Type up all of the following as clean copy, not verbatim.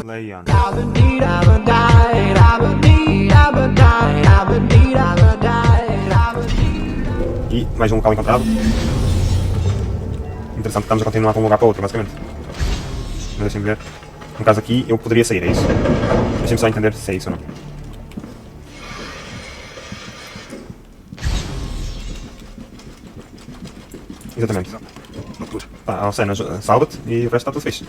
Leon. E mais um local encontrado. Interessante que estamos a continuar de um lugar para outro, basicamente. Mas deixem-me ver. No caso aqui, eu poderia sair, é isso? Deixem-me só entender se é isso ou não. Exatamente. Tá, a cena, salva-te e o resto está tudo fixe.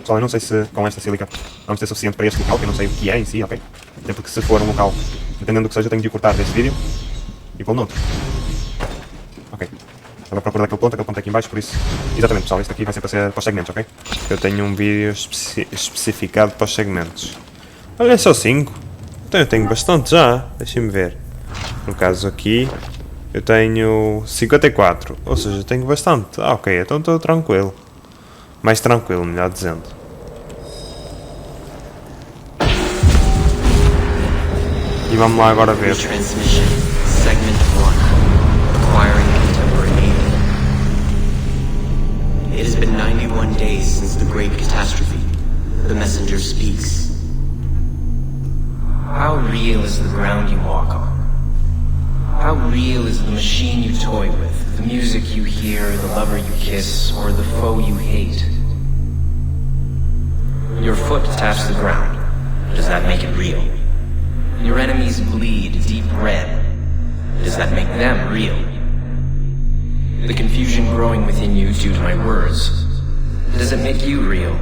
Pessoal, eu não sei se com esta sílica vamos ter suficiente para este local, que eu não sei o que é em si, ok? Até porque se for um local, dependendo do que seja, eu tenho de o cortar deste vídeo e pô-lo noutro. Ok. Estava a procurar aquele ponto é aqui em baixo, por isso... Exatamente, pessoal, isto aqui vai ser para ser para os segmentos, ok? Eu tenho um vídeo especificado para os segmentos. Olha, é só 5. Então eu tenho bastante já, deixem-me ver. No caso aqui, eu tenho 54, ou seja, eu tenho bastante. Ah, ok, então estou tranquilo. Mais tranquilo, melhor dizendo. E vamos lá agora ver. Transmission, segment 1, acquiring contemporary alien. It has been 91 days since the great catastrophe. The messenger speaks. How real is the ground you walk on? How real is the machine you toy with, the music you hear, the lover you kiss, or the foe you hate? Your foot taps the ground. Does that make it real? Your enemies bleed deep red. Does that make them real? The confusion growing within you due to my words. Does it make you real?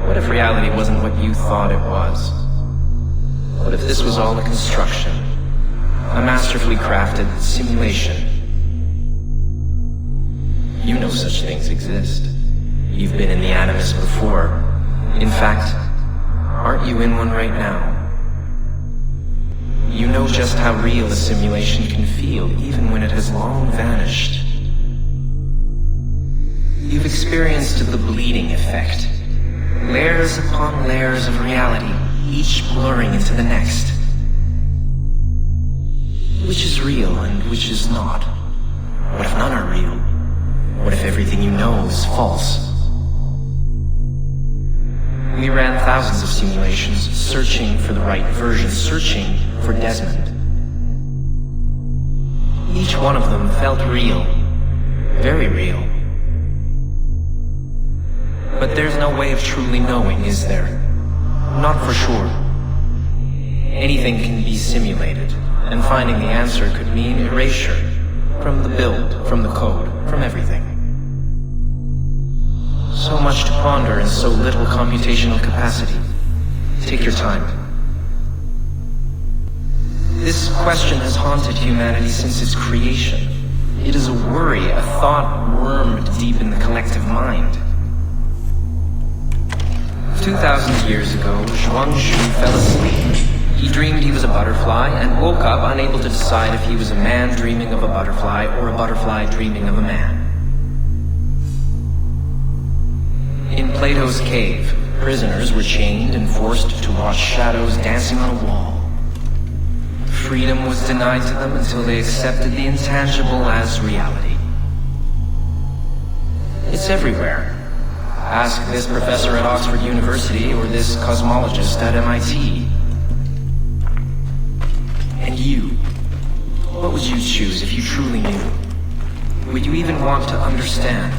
What if reality wasn't what you thought it was? What if this was all a construction? A masterfully crafted simulation? You know such things exist. You've been in the Animus before. In fact, aren't you in one right now? You know just how real a simulation can feel, even when it has long vanished. You've experienced the bleeding effect. Layers upon layers of reality, each blurring into the next. Which is real and which is not? What if none are real? What if everything you know is false? We ran thousands of simulations, searching for the right version, searching for Desmond. Each one of them felt real. Very real. But there's no way of truly knowing, is there? Not for sure. Anything can be simulated, and finding the answer could mean erasure. From the build, from the code, from everything. So much to ponder in so little computational capacity. Take your time. This question has haunted humanity since its creation. It is a worry, a thought wormed deep in the collective mind. 2,000 years ago, Zhuangzi fell asleep. He dreamed he was a butterfly and woke up unable to decide if he was a man dreaming of a butterfly or a butterfly dreaming of a man. In Plato's cave, prisoners were chained and forced to watch shadows dancing on a wall. Freedom was denied to them until they accepted the intangible as reality. It's everywhere. Ask this professor at Oxford University or this cosmologist at MIT. And you, what would you choose if you truly knew? Would you even want to understand?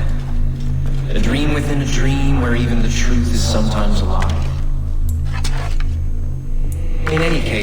A dream within a dream where even the truth is sometimes a lie.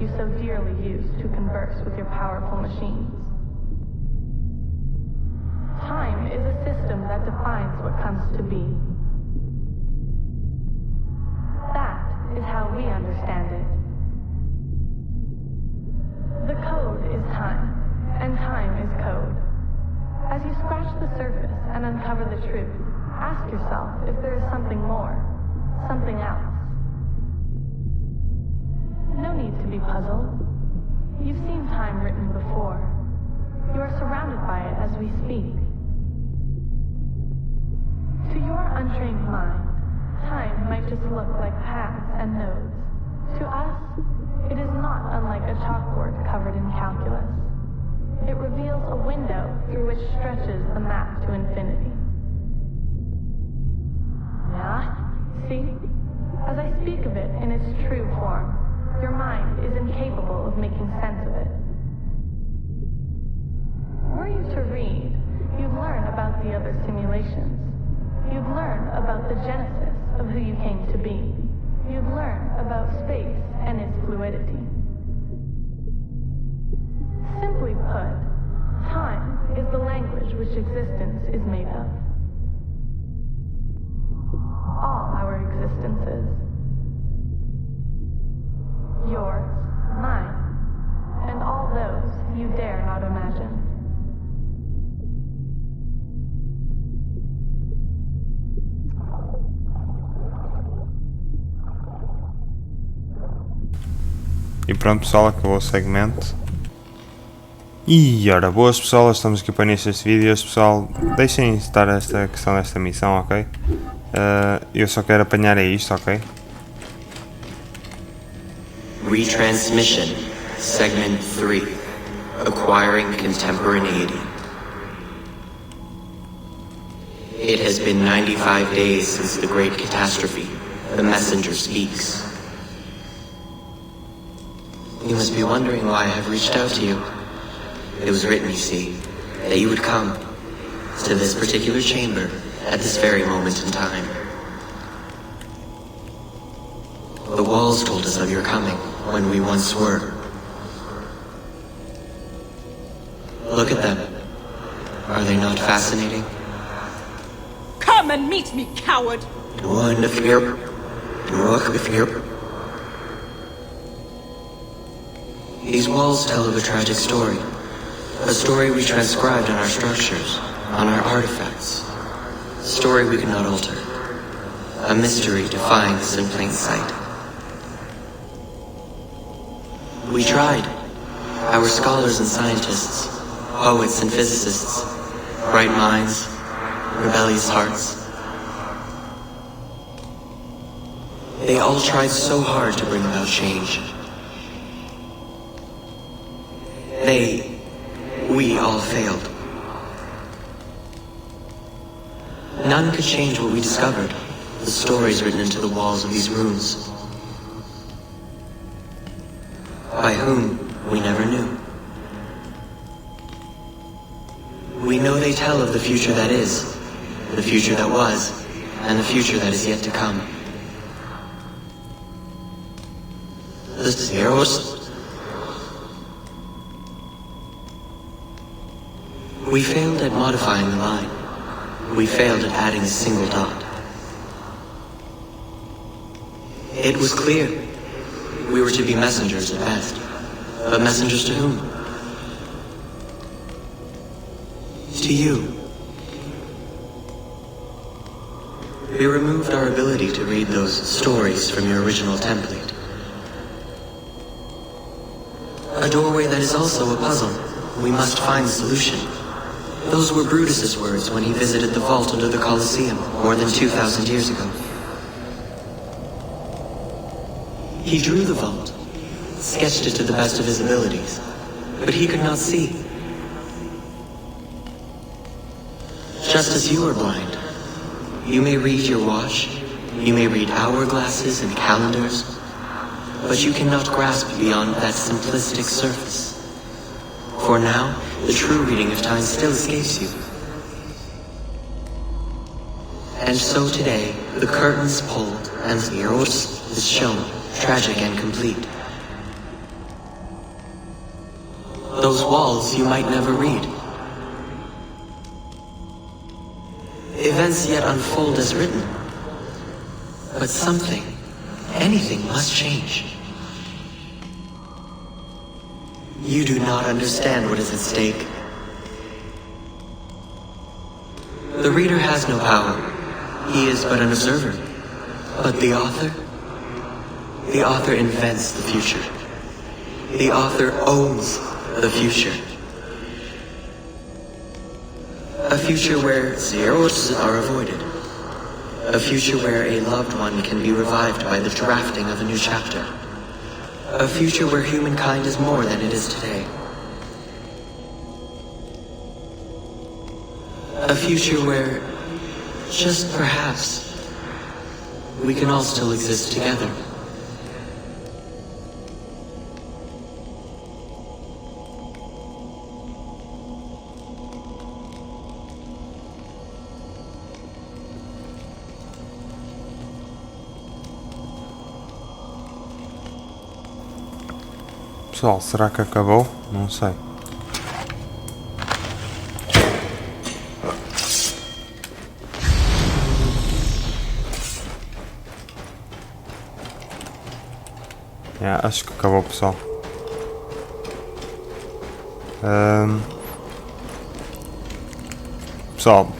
you so dearly use to converse with your powerful machines. Time is a system that defines what comes to be. That is how we understand it. The code is time, and time is code. As you scratch the surface and uncover the truth, ask yourself if there is something more, something else. No need to be puzzled. You've seen time written before. You are surrounded by it as we speak. To your untrained mind, time might just look like paths and nodes. To us, it is not unlike a chalkboard covered in calculus. It reveals a window through which stretches the map to infinity. Yeah, see? As I speak of it in its true form, your mind is incapable of making sense of it. Were you to read, you'd learn about the other simulations. You'd learn about the genesis of who you came to be. You'd learn about space and its fluidity. Simply put, time is the language which existence is made of. All our existences. Yours, mine, and all those you dare not imagine. E pronto pessoal, acabou o segmento. E ora, boas pessoal, estamos aqui para o início deste vídeo. Pessoal, deixem estar esta questão desta missão, ok? Eu só quero apanhar isto, ok? Retransmission, Segment 3, Acquiring Contemporaneity. It has been 95 days since the Great Catastrophe. The messenger speaks. You must be wondering why I have reached out to you. It was written, you see, that you would come to this particular chamber at this very moment in time. The walls told us of your coming when we once were. Look at them. Are they not fascinating? Come and meet me, coward! These walls tell of a tragic story. A story we transcribed on our structures, on our artifacts. A story we cannot alter. A mystery defying us in plain sight. We tried. Our scholars and scientists, poets and physicists, bright minds, rebellious hearts. They all tried so hard to bring about change. We all failed. None could change what we discovered, the stories written into the walls of these rooms. By whom, we never knew. We know they tell of the future that is, the future that was, and the future that is yet to come. The Zeros. We failed at modifying the line. We failed at adding a single dot. It was clear we were to be messengers at best. But messengers to whom? To you. We removed our ability to read those stories from your original template. A doorway that is also a puzzle. We must find the solution. Those were Brutus's words when he visited the vault under the Colosseum more than 2,000 years ago. He drew the vault, sketched it to the best of his abilities, but he could not see. Just as you are blind, you may read your watch, you may read hourglasses and calendars, but you cannot grasp beyond that simplistic surface. For now, the true reading of time still escapes you. And so today, the curtains pulled and the Eros is shown, tragic and complete. Those walls you might never read. Events yet unfold as written. But something, anything must change. You do not understand what is at stake. The reader has no power. He is but an observer. But the author invents the future. The author owns the future. A future where zeros are avoided. A future where a loved one can be revived by the drafting of a new chapter. A future where humankind is more than it is today. A future where, just perhaps, we can all still exist together. Pessoal, será que acabou? Não sei. Acho que acabou, pessoal. Pessoal,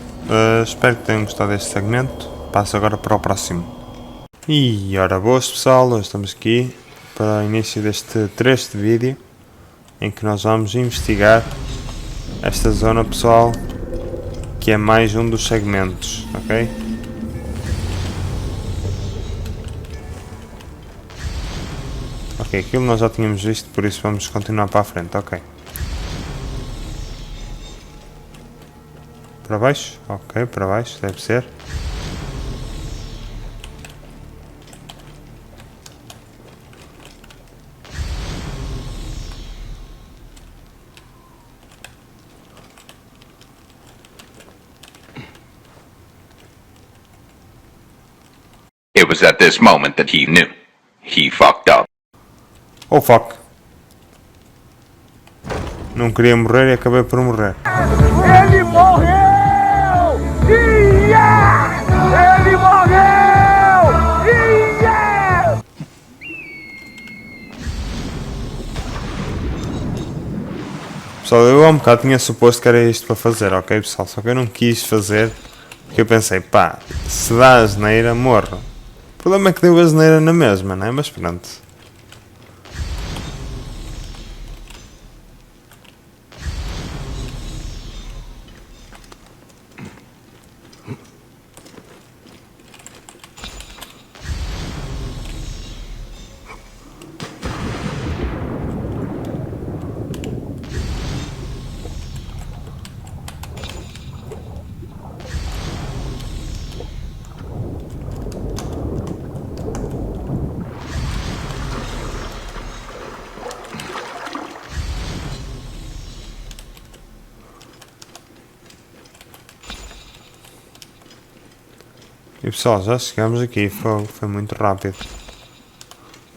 espero que tenham gostado deste segmento. Passo agora para o próximo. E ora boas, pessoal, hoje estamos aqui para o início deste trecho de vídeo em que nós vamos investigar esta zona, pessoal, que é mais um dos segmentos, ok? Ok, aquilo nós já tínhamos visto, por isso vamos continuar para a frente, ok. Para baixo? Ok, para baixo, deve ser. It was at this moment that he knew. He fucked up. Oh fuck. Não queria morrer e acabei por morrer. Ele morreu! Yeah! Ele morreu! Yeah! Pessoal, eu há um bocado tinha suposto que era isto para fazer, ok pessoal? Só que eu não quis fazer porque eu pensei, pá, se dá asneira, morro. O problema é que deu asneira na mesma, não é? Mas pronto. E pessoal, já chegamos aqui, foi muito rápido.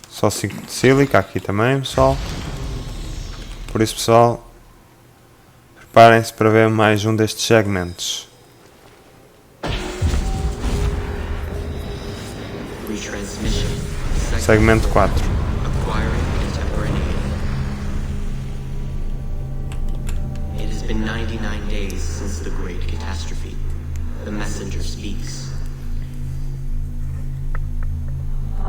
Só 5 de sílica aqui também, pessoal. Por isso, pessoal, preparem-se para ver mais um destes segmentos. Segmento 4. It has been 99 days since the great catastrophe. The messenger speaks.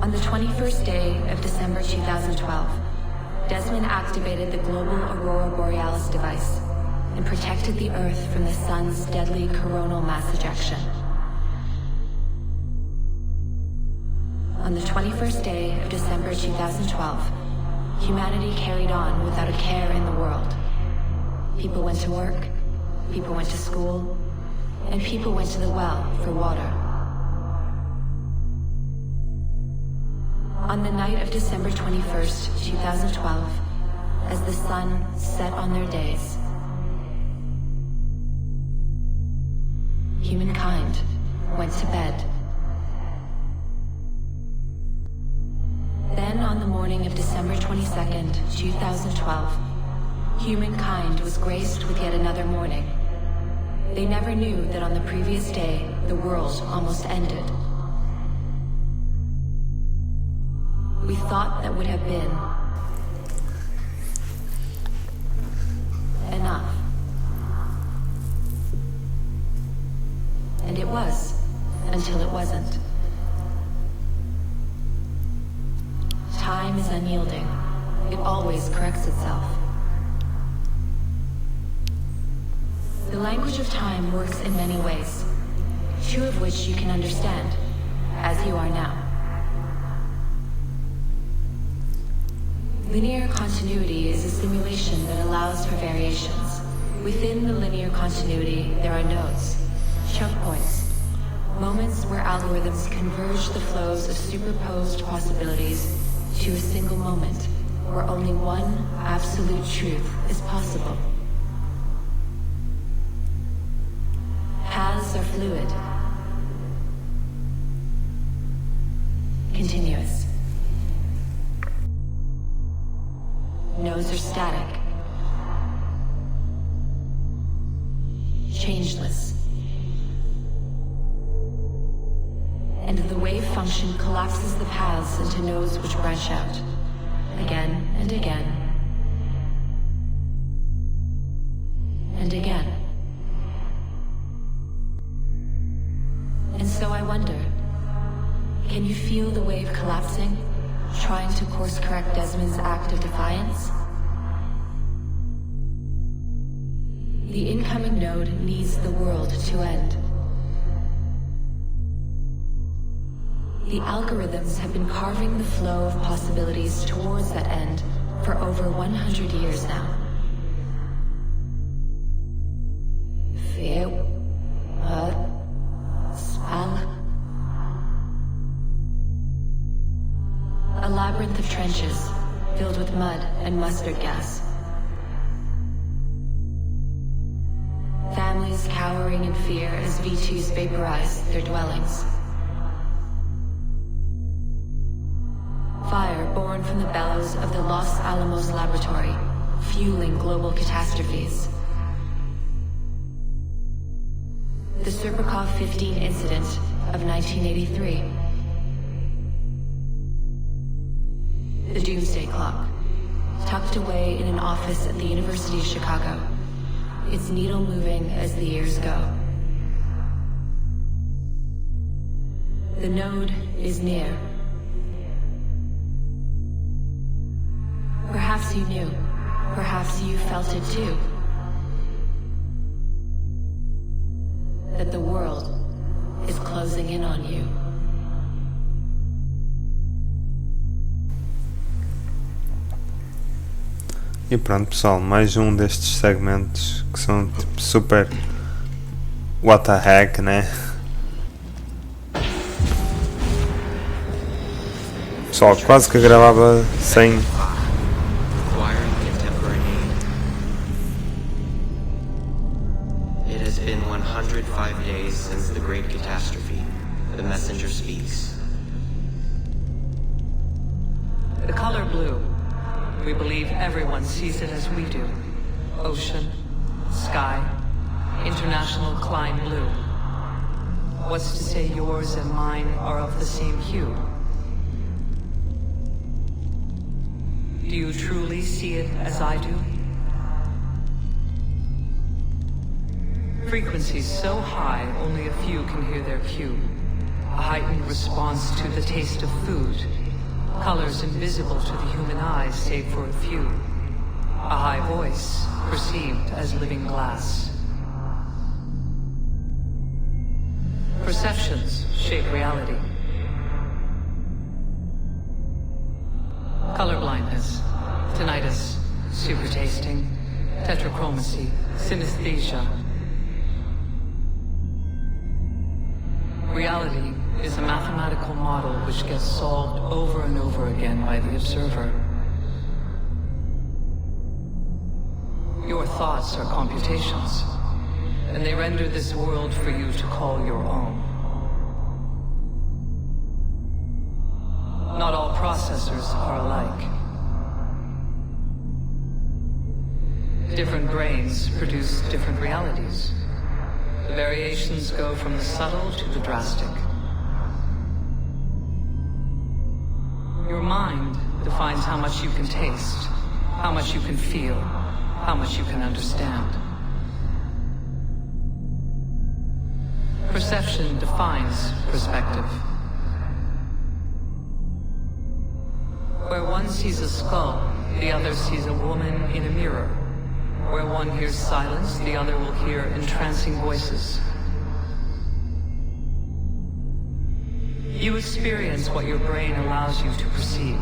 On the 21st day of December 2012, Desmond activated the global Aurora Borealis device and protected the Earth from the Sun's deadly coronal mass ejection. On the 21st day of December 2012, humanity carried on without a care in the world. People went to work, people went to school, and people went to the well for water. On the night of December 21st, 2012, as the sun set on their days, humankind went to bed. Then on the morning of December 22nd, 2012, Humankind was graced with yet another morning. They never knew that on the previous day, the world almost ended. We thought that would have been enough. And it was, until it wasn't. Time is unyielding. It always corrects itself. The language of time works in many ways, two of which you can understand, as you are now. Linear continuity is a simulation that allows for variations. Within the linear continuity, there are nodes, choke points, moments where algorithms converge the flows of superposed possibilities to a single moment, where only one absolute truth is possible. Paths are fluid, continuous. Nodes are static, changeless. And the wave function collapses the paths into nodes which branch out, again and again, and again. And so I wonder, can you feel the wave collapsing, trying to course correct Desmond's act of defiance? The incoming node needs the world to end. The algorithms have been carving the flow of possibilities towards that end for over 100 years now. A labyrinth of trenches filled with mud and mustard gas. Families cowering in fear as V2s vaporize their dwellings. Fire born from the bellows of the Los Alamos laboratory, fueling global catastrophes. The Serpukov 15 incident of 1983. The Doomsday Clock, tucked away in an office at the University of Chicago, its needle moving as the years go. The node is near. Perhaps you knew. Perhaps you felt it too. That the world is closing in on you. E pronto pessoal, mais um destes segmentos que são tipo super what the heck, né? Pessoal, quase que gravava sem. It has been 105 days since the great catastrophe. The messenger speaks. The color blue. We believe everyone sees it as we do. Ocean, sky, international Klein blue. What's to say yours and mine are of the same hue? Do you truly see it as I do? Frequencies so high, only a few can hear their cue. A heightened response to the taste of food. Colors invisible to the human eye save for a few. A high voice, perceived as living glass. Perceptions shape reality. Colorblindness, tinnitus, supertasting, tetrachromacy, synesthesia. Reality is a mathematical model which gets solved over and over again by the observer. Your thoughts are computations, and they render this world for you to call your own. Not all processors are alike. Different brains produce different realities. The variations go from the subtle to the drastic. Your mind defines how much you can taste, how much you can feel, how much you can understand. Perception defines perspective. Where one sees a skull, the other sees a woman in a mirror. Where one hears silence, the other will hear entrancing voices. You experience what your brain allows you to perceive.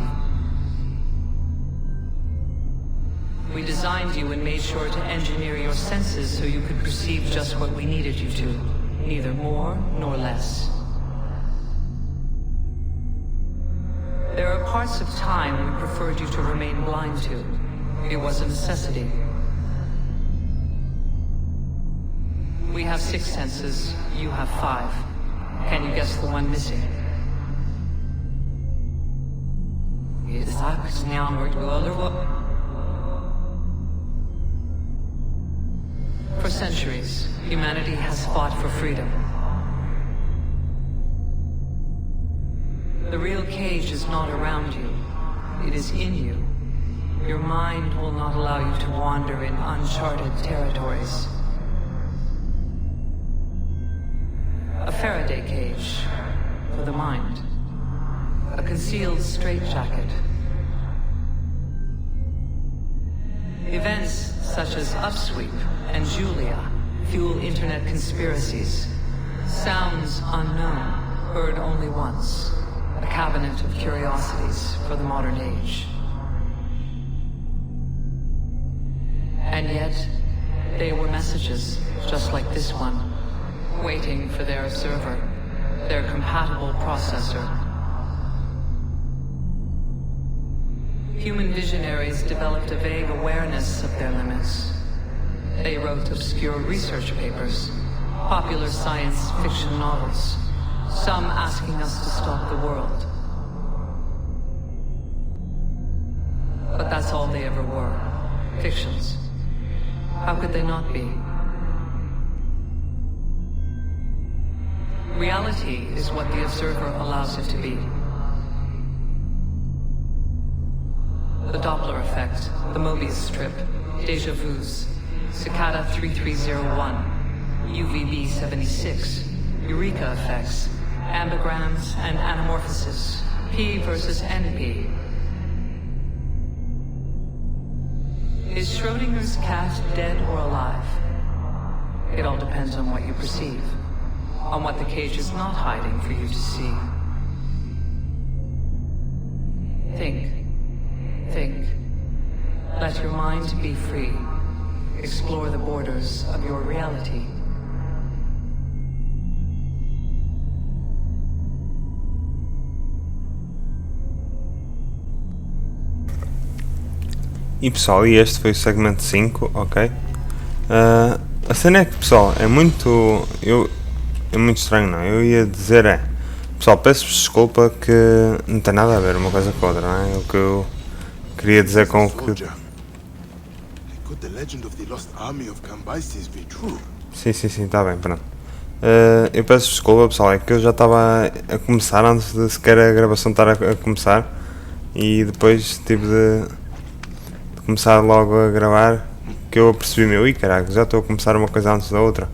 We designed you and made sure to engineer your senses so you could perceive just what we needed you to, neither more nor less. There are parts of time we preferred you to remain blind to. It was a necessity. We have 6 senses, you have 5. Can you guess the one missing? For centuries, humanity has fought for freedom. The real cage is not around you. It is in you. Your mind will not allow you to wander in uncharted territories. A Faraday cage for the mind. A concealed straitjacket. Events such as Upsweep and Julia fuel internet conspiracies. Sounds unknown, heard only once. A cabinet of curiosities for the modern age. And yet, they were messages, just like this one, waiting for their observer, their compatible processor. Human visionaries developed a vague awareness of their limits. They wrote obscure research papers, popular science fiction novels, some asking us to stop the world. But that's all they ever were, fictions. How could they not be? Reality is what the observer allows it to be. The Doppler effect, the Mobius strip, déjà vus, Cicada 3301, UVB 76, Eureka effects, ambigrams and anamorphosis, P versus NP. Is Schrodinger's cat dead or alive? It all depends on what you perceive, on what the cage is not hiding for you to see. Think. Think. Let your mind be free. Explore the borders of your reality. E pessoal, e este foi o segmento 5, ok? A cena é que, pessoal, é muito estranho, não? Eu ia dizer pessoal, peço-vos desculpa que não tem nada a ver uma coisa com a outra, não é? O que eu queria dizer com o que... Sim, está bem, pronto. Eu peço desculpa, pessoal, é que eu já estava a começar antes de sequer a gravação estar a começar e depois tive de começar logo a gravar que eu percebi-me, caraca, já estou a começar uma coisa antes da outra.